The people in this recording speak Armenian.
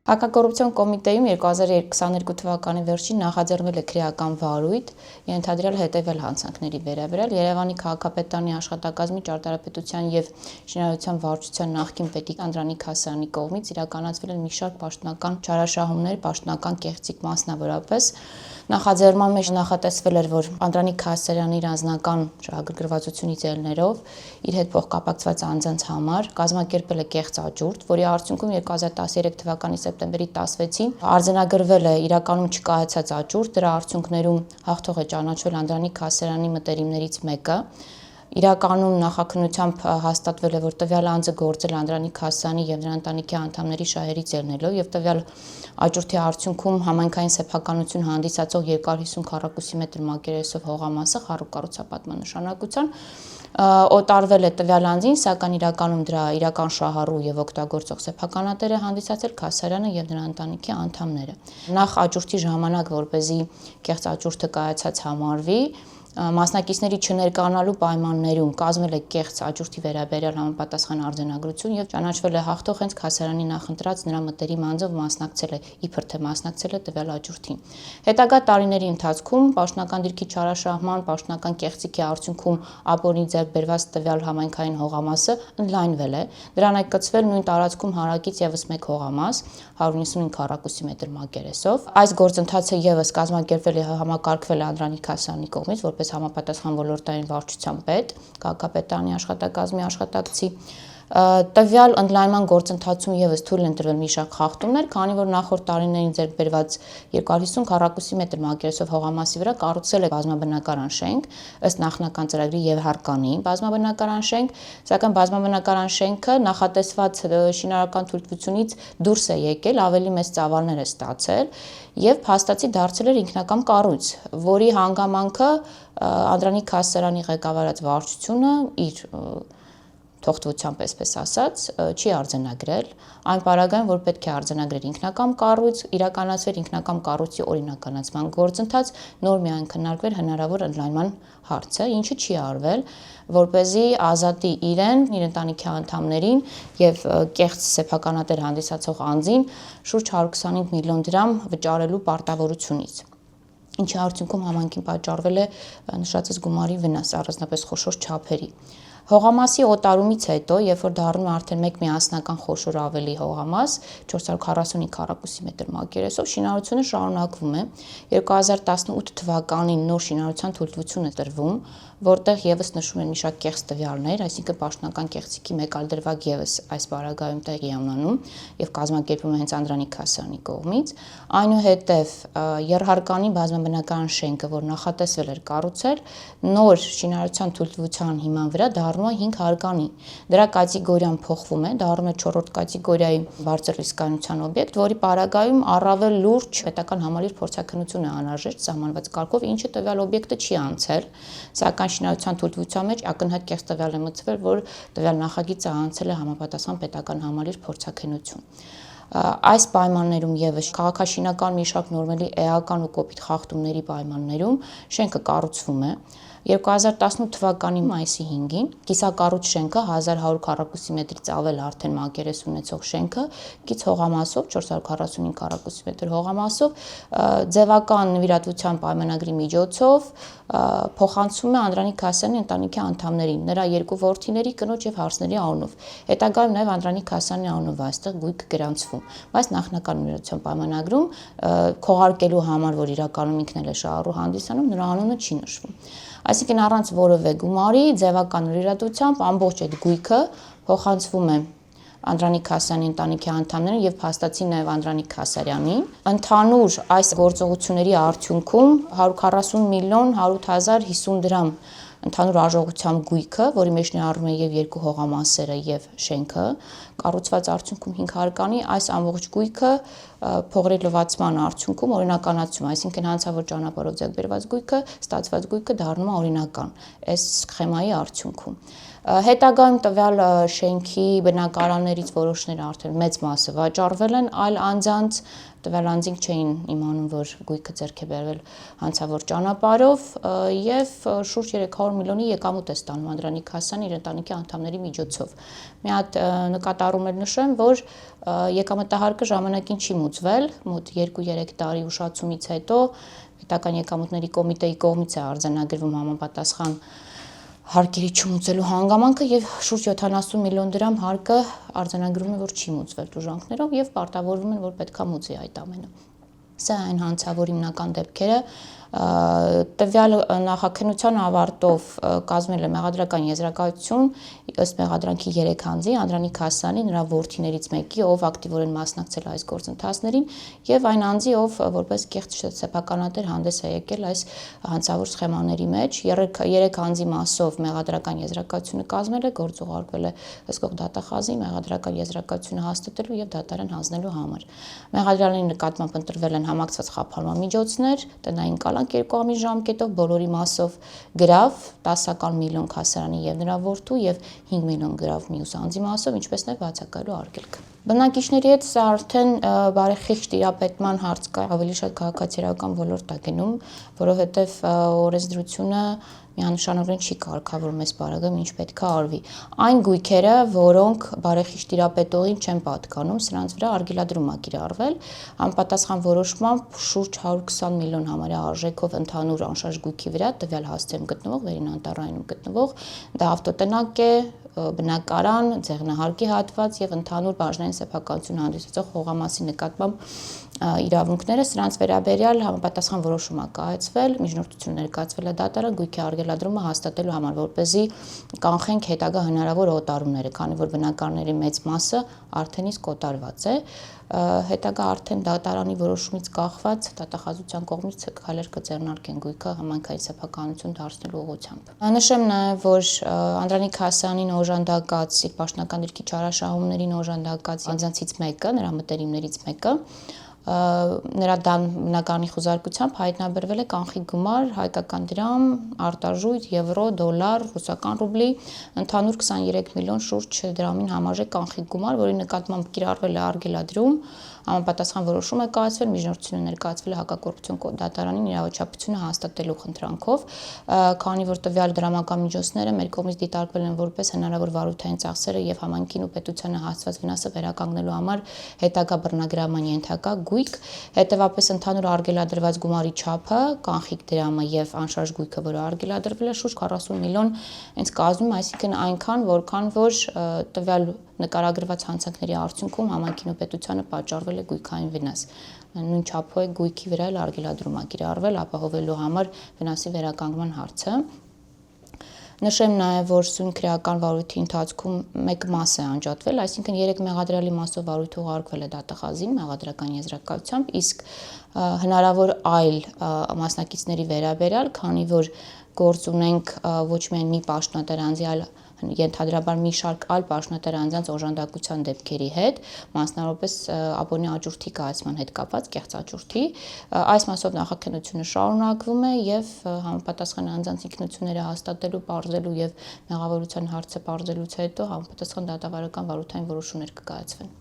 Հակակոռուպցիոն կոմիտեում 2022 թվականի վերջին նախաձեռնել է քրեական վարույթ, ենթադրյալ հետևյալ հանցանքների վերաբերյալ Երևանի քաղաքապետարանի աշխատակազմի ճարտարապետության եւ շինարարության վարչության նախկին պետի Անդրանիկ Հասարյանի կողմից իրականացվել են մի շարք պաշտոնական չարաշահումներ, պաշտոնական կեղծիք մասնավորապես Նախաձեռնման մեջ նախատեսվել էր, որ Անդրանիկ Հասարյանի իր անձնական շահագրգռվածությունից ելներով իր հետ փոխկապակցված անձանց համար կազմակերպել է կեղծ աճուրդ, որի արդյունքում 2013 թվականի սեպտեմբերի 16-ին արձանագրվել է իրականում չկայացած աճուրդ, դրա արդյունքներում հաղթող է ճանաչվել Անդրանիկ Հասարյանի մտերիմներից մեկը։ Իրականում նախաքննությամբ հաստատվել է, որ տվյալ անձը գործել Անդրանիկ Հասարյանի եւ նրա ընտանիքի անդամների շահերից ելնելով եւ տվյալ աճուրդի արդյունքում համայնքային սեփականություն հանդիսացող 250 քառակուսի մետր մակերեսով հողամասը խառու-կառուցապատման նշանակության օտարվել է տվյալ անձին, սակայն իրականում դրա իրական շահառու եւ օգտագործող սեփականատեր է հանդիսացել Հասարյանը եւ նրա ընտանիքի անդամները։ Նախ աճուրդի ժամանակ, որպեսզի կեղծ աճուրդը կայացած համարվի, մասնակիցների չներկայանալու պայմաններում կազմել է կեղծ աճուրդի վերաբերյալ համապատասխան արձանագրություն եւ ճանաչվել է հաղթող հենց Հասարյանի նախընտրած նրա մտերիմ անձը մասնակցել է, իբր թե մասնակցել է տվյալ աճուրդին։ Հետագա տարիների ընթացքում պաշտոնական դիրքի չարաշահման, պաշտոնական կեղծիքի արդյունքում ապօրինի ձեռք բերված տվյալ համայնքային հողամասը ընդլայնվել է, դրան է կցվել նույն տարածքում հարակից եւս մեկ հողամաս 195 քառակուսի մետր մակերեսով։ Այս գործընթացը եւս կազմակերպվել է համակարգվել է Անդրանիկ Հասարյանի կողմից որպես համապատասխան ոլորտային վարչության պետ, քաղաքապետարանի աշխատակազմի աշխատակցի։ Տվյալ ընդլայնման գործընթացում եւս թույլ են տրվել մի շարք խախտումներ, քանի որ նախորդ տարիներին ձեռք բերված 250 քառակուսի մետր մակերեսով հողամասի վրա կառուցել է բազմաբնակարան շենք, ըստ նախնական ծրագրի եւ հարկանի բազմաբնակարան շենք, սակայն բազմաբնակարան շենքը նախատեսված շինարարական թույլտվությունից դուրս է եկել, ավելի մեծ ծավալներ է ստացել եւ փաստացի դարձել էր ինքնակամ կառույց, որի հանգամանքը Անդրանիկ Հասարյանի ղեկավարած վարչությունը իր թողտվությամբ, այսպես ասած, չի արձանագրել, այն պարագայում, որ պետք է արձանագրեր ինքնակամ կառույց, իրականացվեր ինքնակամ կառույցի օրինականացման գործընթաց, նոր միայն քննարկվեր հնարավոր ընդլայնման հարցը, ինչը չի արվել, որպեսզի ազատի իրեն, իր ընտանիքի անդամներին եւ կեղծ սեփականատեր հանդիսացող անձին շուրջ 125 միլիոն դրամ վճարելու պարտավորությունից, ինչի արդյունքում համայնքին պատճառվել է նշածս գումարի վնաս, առանձնապես խոշոր չափերի։ Հողամասի օտարումից հետո, երբ որ դառնում է արդեն մեկ միասնական խոշոր ավելի հողամաս, 445 քառակուսի մետր մակերեսով, շինարարությունը շարունակվում է։ 2018 թվականին նոր շինարարության թույլտվություն է տրվում, որտեղ եւս նշվում են մի շարք կեղծ տվյալներ, այսինքն պաշտոնական կեղծիքի մեկ այլ դրվագ եւս այս պարագայում տեղի է ունենում եւ կազմակերպվում է հենց Անդրանիկ Հասարյանի կողմից։ Այնուհետեւ Եռհարկանի բազմաբնակարան շենքը, որ նախատեսվել էր կառուցել, նոր շինարարության թույլտվության հիման վրա դառնում է 5 հարկանի։ Դրա կատեգորիան փոխվում է, դառնում է 4-րդ կատեգորիայի բարձր ռիսկայնության օբյեկտ, որի պարագայում առավել լուրջ պետական համալիր փորձաքննություն է անհրաժեշտ սահմանված կարգով, ինչը տվյալ օբյեկտը չի անցել, սակայն շինարարության թույլտվության մեջ ակնհայտ կեղծ տվյալ է մտցվել, որ տվյալ նախագիծը անցել է համապատասխան պետական համալիր փորձաքննություն։ Այս պայմաններում եւս քաղաքաշինական մի շարք նորմերի էական ու կոպիտ խախտումների պայմաններում շենքը կառուցվում է 2018 թվականի մայիսի 5-ին կիսակառույց շենքը 1100 քառակուսի մետրից ավել արդեն մակերես ունեցող շենքը կից հողամասով 445 քառակուսի մետր հողամասով ձևական նվիրատվության պայմանագրի միջոցով փոխանցվում է Անդրանիկ Հասարյանի ընտանիքի անդամներին, նրա երկու որդիների, կնոջ եւ հարսների անունով։ Հետագայում նաեւ Անդրանիկ Հասարյանի անունով այստեղ գույք գրանցվում, բայց նախնական նվիրատվության պայմանագրում քողարկելու համար, որ իրականում ինքն էլ է շահառու հանդիսանում, նրա անունը չի նշվում։ Այսինքն առանց որևէ գումարի ձևական նվիրատվությամբ ամբողջ այդ գույքը փոխանցվում է Անդրանիկ Հասարյանի ընտանիքի անդամներին եւ փաստացի նաեւ Անդրանիկ Հասարյանին։ Ընդհանուր այս գործողությունների արդյունքում 140 միլիոն 100 հազար 50 դրամ ընդհանուր արժողությամբ գույքը, որի մեջ ներառվում է եւ երկու հողամասերը եւ շենքը, կառուցված արդյունքում 5 հարկանի, այս ամբողջ գույքը փողերի լվացման արդյունքում օրինականացում, այսինքն հանցավոր ճանապարհով ձեռք բերված գույքը, ստացված գույքը դառնում է օրինական այս սխեմայի արդյունքում։ Հետագայում տվյալ շենքի բնակարաններից որոշները արդեն մեծ մասը վաճառվել են այլ անձանց, տվյալ անձինք չէին իմանում, որ գույքը ձեռք է բերվել հանցավոր ճանապարհով եւ շուրջ 300 միլիոնի եկամուտ է ստանում Անդրանիկ Հասյանը իր ընտանիքի անդամների միջոցով։ Մի հատ նկատառում էլ նշեմ, որ եկամտահարկը ժամանակին չի մուծվել, մոտ 2-3 տարի ուշացումից հետո պետական եկամուտների կոմիտեի կողմից է արձանագրվում համապատասխան հարկերի չմուծելու հանգամանքը եւ շուրջ 70 միլիոն դրամ հարկը արձանագրվում է, որ չի մուծվել տուժանքներով եւ պարտավորվում են, որ պետքա մուծի այդ ամենը։ Սա այն հանցավոր հիմնական դեպքերը, տվյալ նախաքննության ավարտով կազմել է մեղադրական եզրակացություն ըստ մեղադրանքի 3 անձի Անդրանիկ Հասյանի, նրա որդիներից մեկի, ով ակտիվորեն մասնակցել այս գործընթացներին, եւ այն անձի, ով որպես կեղծ սեփականատեր հանդես է եկել այս հանցավոր սխեմաների մեջ, 3 անձի մասով մեղադրական եզրակացությունը կազմել է, գործ ուղարկվել է հսկող դատախազի մեղադրական եզրակացությունը հաստատելու եւ դատարան հանձնելու համար։ Մեղադրյալների նկատմամբ ընտրվել են համակցված խափանման միջոցներ, տնային կալանք 2 ամիս ժամկետով, բոլորի մասով գրավ 10 միլիոն Հասարյանի եւ նրա որդու եւ 5 միլիոն գրավ մյուս անձի մասով, ինչպես նաեւ բացակայելու արգելք։ Բնակիչների հետ սա արդեն բարեխիղճ տիրապետման հարց կա, ավելի շատ քաղաքացիական ոլորտ է գնում, որովհետեւ օրենսդրությունը միանշանորեն չի կարգավորում այս բարակը, ինչ պետք է արվի։ Այն գույքերը, որոնք բարեխիղճ տիրապետողին չեն պատկանում, սրանց վրա արգելադրում է կիրառվել, անպատասխան որոշմամբ շուրջ 120 միլիոն համարյա արժեքով ընդհանուր անշարժ գույքի վրա տվյալ հասցեում գտնվող, վերին անտառայինում գտնվող, դա ավտոտնակ է, բնակարան, ձեղնահարկի հատված եւ ընդհանուր բաժնային սեփականություն հանդիսացող խողամասի նկատմամբ իրավունքները, սրանց վերաբերյալ համապատասխան որոշում է կայացվել, միջնորդություն ներկայացվել է դատարան գույքի արգելադրումը հաստատելու համար, որպեսզի կանխենք հետագա հնարավոր օտարումները, քանի որ բնակարանների մեծ մասը արդեն իսկ օտարված է, հետագա արդեն դատարանի որոշումից կախված դատախազության կողմից քայլեր կձեռնարկեն գույքը համայնքային սեփականություն դարձնելու ուղղությամբ։ Նշեմ նաև, որ Անդրանիկ Հասյանին օժանդակած իր պաշտոնական դիրքի չարաշահումներին օժանդակած անձանցից մեկը, նրա մտերիմներից մեկը նրա բնակարանի խուզարկությամբ հայտնաբերվել է կանխիկ գումար, հայկական դրամ, արտարժույթ, եվրո, դոլար, ռուսական ռուբլի, ընդհանուր 23 միլիոն շուրջ դրամին համարժեք կանխիկ գումար, որի նկատմամբ կիրառվել է արգելադրում, համապատասխան որոշում է կայացվել, միջնորդությունը ներկայացվել է հակակոռուպցիոն դատարանին իրավաչափությունը հաստատելու խնդրանքով, քանի որ տվյալ դրամական միջոցները մեր կողմից դիտարկվել են որպես հնարավոր վարույթային ծախսերը եւ համայնքին ու պետությանը հասցված վնասը վերականգնելու համար հետագա բռնագրավման ենթակա գույք, հետևապես ընդհանուր արգելադրված գումարի չափը, կանխիկ դրամը եւ անշարժ գույքը, որը արգելադրվել է, շուրջ 40 միլիոն ինձ կազմում, այսինքն այնքան, որքան որ տվյալ նկարագրված հանցանքների արդյունքում համայնքին ու պետությանը պատճառվել է գույքային վնաս։ Նույն չափով է գույքի վրա էլ արգելադրում է կիրառվել ապահովելու համար վնասի վերականգնման հարցը։ Նշեմ նաև, որ սույն քրեական վարույթի ընթացքում մեկ մաս է անջատվել, այսինքն 3 մեղադրյալի մասով վարույթ ուղարկվել է դատախազին մեղադրական եզրակացությամբ, իսկ հնարավոր այլ մասնակիցների վերաբերյալ, քանի որ գործ ունենք ոչ միայն մի պաշտոնատար անձի, այլ ենթադրաբար մի շարք այլ պաշտոնատար անձանց օժանդակության դեպքերի հետ, մասնավորապես ապօրինի աճուրդի կայացման հետ կապված կեղծ աճուրդի, այս մասով նախաքննությունը շարունակվում է եւ համապատասխան անձանց ինքնությունները հաստատելու, պարզելու եւ մեղավորության հարցը պարզելուց հետո համապատասխան դատավարական վարույթային որոշումներ կկայացվեն։